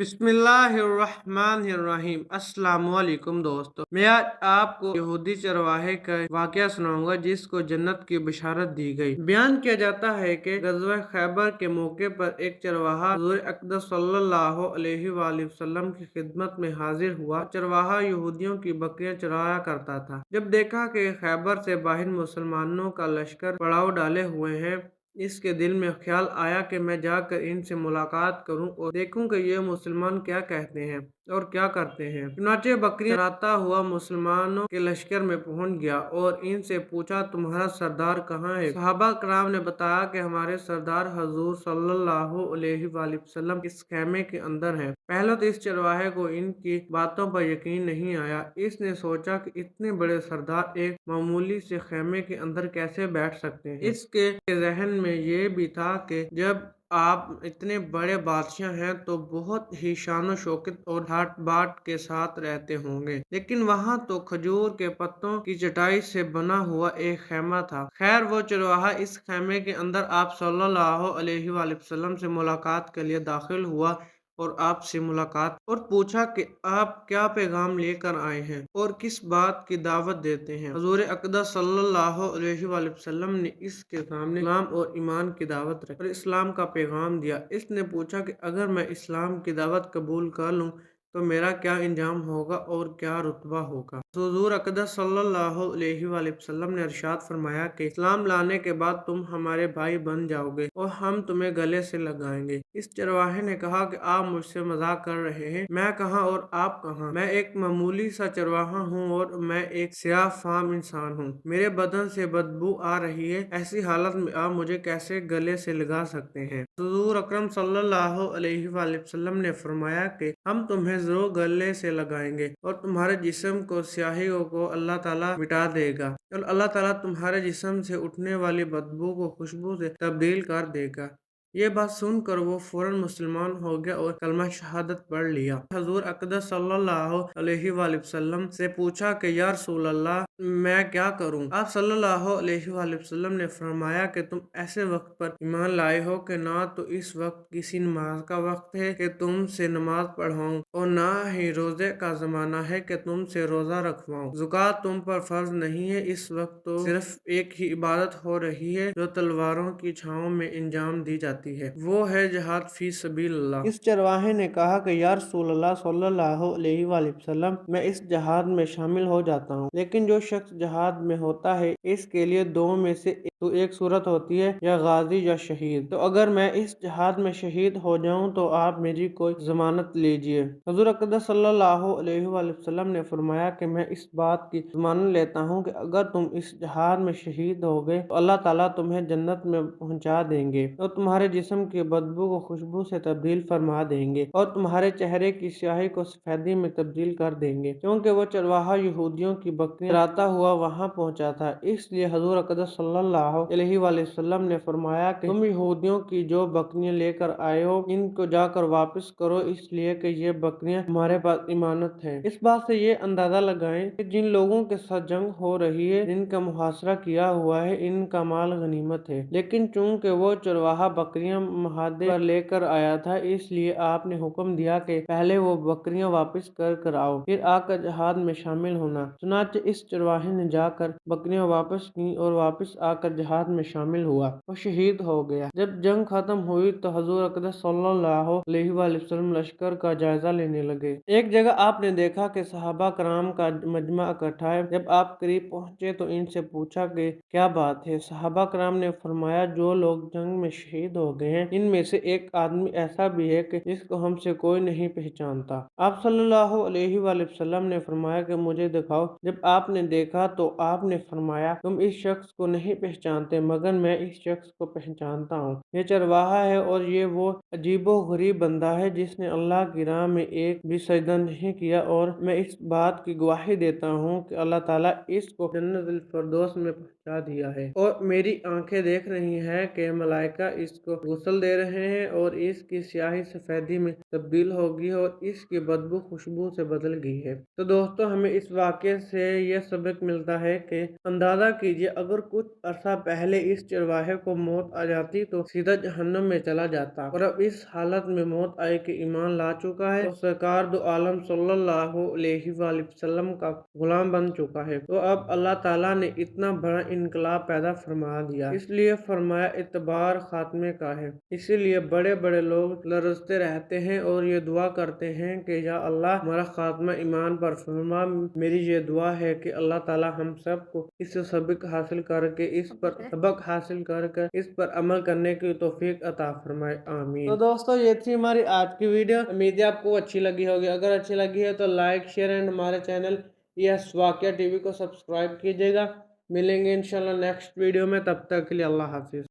बिस्मिल्लाहिर्रहमानिर्रहीम। अस्सलाम वालेकुम दोस्तों, मैं आज आपको यहूदी चरवाहे का वाकया सुनाऊंगा जिसको जन्नत की बिशारत दी गई। बयान किया जाता है कि ग़ज़वा खैबर के मौके पर एक चरवाहा हुज़ूर अक़दस सल्लल्लाहु अलैहि वसल्लम की खिदमत में हाजिर हुआ। चरवाहा यहूदियों की बकरियां चराया करता था। जब देखा कि खैबर से बाहर मुसलमानों का लश्कर पड़ाव डाले हुए हैं, इसके दिल में ख्याल आया कि मैं जाकर इनसे मुलाकात करूं और देखूं कि ये मुसलमान क्या कहते हैं और क्या करते हैं। चुनाचे बकरियां चराता हुआ मुसलमानों के लश्कर में पहुंच गया और इनसे पूछा, तुम्हारा सरदार कहाँ है? सहाबा कराम ने बताया कि हमारे सरदार हजूर सल्लल्लाहु अलैहि वसल्लम इस खेमे के अंदर हैं। पहले तो इस चरवाहे को इनकी बातों पर यकीन नहीं आया। इसने सोचा कि इतने बड़े सरदार एक मामूली से खेमे के अंदर कैसे बैठ सकते हैं। इसके जहन में ये भी था कि जब आप इतने बड़े बादशाह हैं तो बहुत ही शान शौकत और ठाट बाट के साथ रहते होंगे, लेकिन वहाँ तो खजूर के पत्तों की चटाई से बना हुआ एक खेमा था। खैर, वो चरवाहा इस खेमे के अंदर आप सल्लल्लाहु अलैहि वसल्लम से मुलाकात के लिए दाखिल हुआ और आपसे मुलाकात और पूछा कि आप क्या पैगाम लेकर आए हैं और किस बात की दावत देते हैं। हुज़ूर अक़दस सल्लल्लाहु अलैहि वसल्लम ने इसके सामने इस्लाम और ईमान की दावत रखी और इस्लाम का पैगाम दिया। इसने पूछा कि अगर मैं इस्लाम की दावत कबूल कर लूँ तो मेरा क्या इंजाम होगा और क्या रुतबा होगा। हुज़ूर अक़दस सल्लल्लाहु अलैहि वसल्लम ने इरशाद फरमाया कि इस्लाम लाने के बाद तुम हमारे भाई बन जाओगे और हम तुम्हें गले से लगाएंगे। इस चरवाहे ने कहा कि आप मुझसे मजाक कर रहे हैं, मैं कहाँ और आप कहाँ? मैं एक मामूली सा चरवाहा हूँ और मैं एक स्याह फाम इंसान हूँ। मेरे बदन से बदबू आ रही है, ऐसी हालत में आप मुझे कैसे गले से लगा सकते हैं? हुज़ूर अकरम सल्लल्लाहु अलैहि वसल्लम ने फरमाया कि हम तुम्हें जरूर गले से लगाएंगे और तुम्हारे जिस्म को स्याहियों को अल्लाह ताला मिटा देगा और अल्लाह ताला तुम्हारे जिस्म से उठने वाली बदबू को खुशबू से तब्दील कर देगा। ये बात सुनकर वो फौरन मुसलमान हो गया और कलमा शहादत पढ़ लिया। हजूर अक़दस सल्लल्लाहु अलैहि वसल्लम से पूछा कि या रसूल अल्लाह, मैं क्या करूं? आप सल्लल्लाहु अलैहि वसल्लम ने फरमाया कि तुम ऐसे वक्त पर ईमान लाए हो कि ना तो इस वक्त किसी नमाज का वक्त है कि तुमसे नमाज पढ़ाऊं और ना ही रोजे का जमाना है कि तुमसे रोजा रखवाऊं। ज़कात तुम पर फर्ज नहीं है। इस वक्त तो सिर्फ एक ही इबादत हो रही है जो तलवारों की छांव में इंजाम दी जाती है, वो है जिहाद फी सबीलिल्लाह। इस चरवाहे ने कहा कि या रसूल अल्लाह सल्लल्लाहु अलैहि वसल्लम, मैं इस जिहाद में शामिल हो जाता हूँ, लेकिन जो शख्स जिहाद में होता है इसके लिए दो में से एक सूरत होती है, या गाजी या शहीद। तो अगर मैं इस जिहाद में शहीद हो जाऊं तो आप मेरी कोई जमानत लीजिए। हुज़ूर अक़दस सल्लल्लाहु अलैहि वसल्लम ने फरमाया कि मैं इस बात की जमानत लेता हूँ कि अगर तुम इस जिहाद में शहीद हो गए तो अल्लाह ताला तुम्हें जन्नत में पहुंचा देंगे और तुम्हारे जिस्म की बदबू को खुशबू से तब्दील फरमा देंगे और तुम्हारे चेहरे की स्याही को सफेदी में तब्दील कर देंगे। क्योंकि वो चरवाहा यहूदियों की बकरियां चराता हुआ वहां पहुंचा था, इसलिए हुज़ूर अक़दस सल्लल्लाहु अलैहि वसल्लम ने फरमाया कि तुम यहूदियों की जो बकरियां लेकर आए हो इनको जाकर वापस करो, इसलिए कि ये बकरियां हमारे पास इमानत है। इस बात से ये अंदाजा लगाएं कि जिन लोगों के साथ जंग हो रही है, जिनका मुहासरा किया हुआ है, इनका माल गनीमत है, लेकिन चूंकि वो चरवाहा बकरियां महादे पर लेकर आया था, इसलिए आपने हुक्म दिया कि पहले वो बकरियां वापस कर आओ, फिर आकर जिहाद में शामिल होना। चुनाचे इस चरवाहे ने जाकर बकरियां वापस की और वापस आकर जिहाद में शामिल हुआ और शहीद हो गया। जब जंग खत्म हुई तो हुज़ूर अक़दस सल्लल्लाहु अलैहि वसल्लम लश्कर का जायजा लेने लगे। एक जगह आपने देखा कि सहाबा कराम का मजमा इकट्ठा है। जब आप करीब पहुंचे तो इनसे पूछा कि क्या बात है। सहाबा कराम ने फरमाया, जो लोग जंग में शहीद हो गए हैं इनमें से एक आदमी ऐसा भी है कि जिसको हमसे कोई नहीं पहचानता। आप सल्लल्लाहु अलैहि वसल्लम ने फरमाया कि मुझे दिखाओ। जब आपने देखा तो आपने फरमाया, तुम इस शख्स को नहीं पहचानते मगर मैं इस शख्स को पहचानता हूँ। ये चरवाहा है और ये वो अजीबो गरीब बंदा है जिसने अल्लाह की राह में एक भी सजदा नहीं किया, और मैं इस बात की गवाही देता हूँ कि अल्लाह ताला इसको जन्नतुल फिरदौस में पहुंचा दिया है और मेरी आंखें देख रही हैं कि मलाइका इसको गुस्ल दे रहे हैं और इसकी स्याही सफेदी में तब्दील होगी और इसकी बदबू खुशबू से बदल गई है। तो दोस्तों हमें इस वाक़े से यह सबक मिलता है कि अंदाज़ा कीजिए अगर कुछ अरसा पहले इस चरवाहे को मौत आ जाती तो सीधा जहन्नम में चला जाता, और अब इस हालत में मौत आए कि ईमान ला चुका है, तो सरकार दो आलम सल्लल्लाहु अलैहि वसल्लम का गुलाम बन चुका है। तो अब अल्लाह ताला ने इतना बड़ा इनकलाब पैदा फरमा दिया, इसलिए फरमाया इतबार खात्मे का है। इसीलिए बड़े बड़े लोग लरजते रहते हैं और ये दुआ करते हैं कि या अल्लाह हमारा खात्मा ईमान पर फरमा। मेरी ये दुआ है कि अल्लाह ताला हम सबको इस सबक हासिल करके इस पर अमल करने की तौफीक अता फरमाए, आमीन। तो दोस्तों ये थी हमारी आज की वीडियो, उम्मीद है आपको अच्छी लगी होगी। अगर अच्छी लगी है तो लाइक शेयर एंड हमारे चैनल यस वाक़िया टीवी को सब्सक्राइब कीजिएगा। मिलेंगे इंशाल्लाह नेक्स्ट वीडियो में, तब तक के लिए अल्लाह हाफिज़।